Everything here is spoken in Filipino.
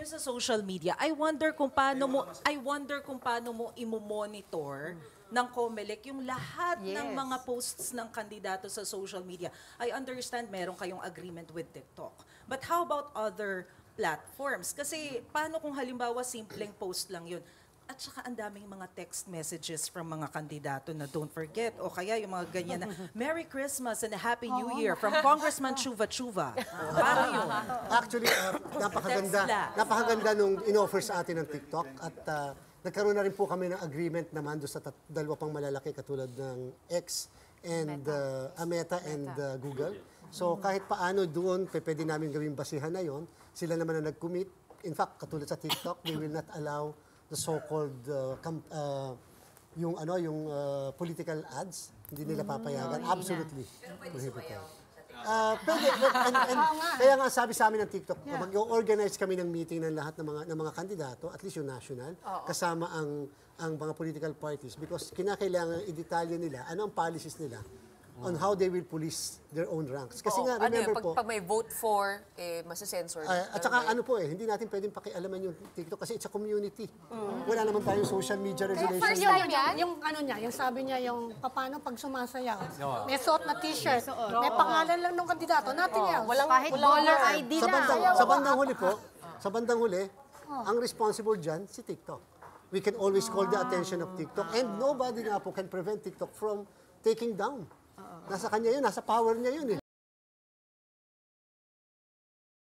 sa social media, I wonder kung paano mo imo-monitor ng COMELEC yung lahat ng mga posts ng kandidato sa social media. I understand meron kayong agreement with TikTok. But how about other platforms? Kasi paano kung halimbawa simpleng post lang yun? At saka ang daming mga text messages from mga kandidato na don't forget o kaya yung mga ganyan na Merry Christmas and a Happy New Year from Congressman Chuva Chuva. Parang yun. Actually, napakaganda nung in-offer sa atin ng TikTok at nagkaroon na rin po kami ng agreement naman doon sa dalawa pang malalaki katulad ng X and Meta and Google. So kahit paano doon, pwede namin gawing basihan na yon. Sila naman na nag-commit. In fact, katulad sa TikTok, they will not allow the so-called yung political ads, hindi nila papayagan. Absolutely. Prohibited. Pwede. Kaya nga sabi sa amin ng TikTok, mag-organize kami ng meeting ng lahat ng mga kandidato, at least yung national, kasama ang mga political parties because kinakailangan i-detalye nila ano ang policies nila on how they will police their own ranks. Kasi nga, remember po, pag may vote for, masasensor. at saka hindi natin pwedeng pakialaman yung TikTok kasi it's a community. Wala naman tayong social media regulation. First time yan? Yung sabi niya, yung paano pag sumasayaw. May suot na t-shirt. May pangalan lang ng kandidato. Nothing else. Kahit baller ID na. Sa bandang huli, ang responsible dyan, si TikTok. We can always call the attention of TikTok and nobody nga po can prevent TikTok from taking down. Nasa kanya yun, nasa power niya yun eh.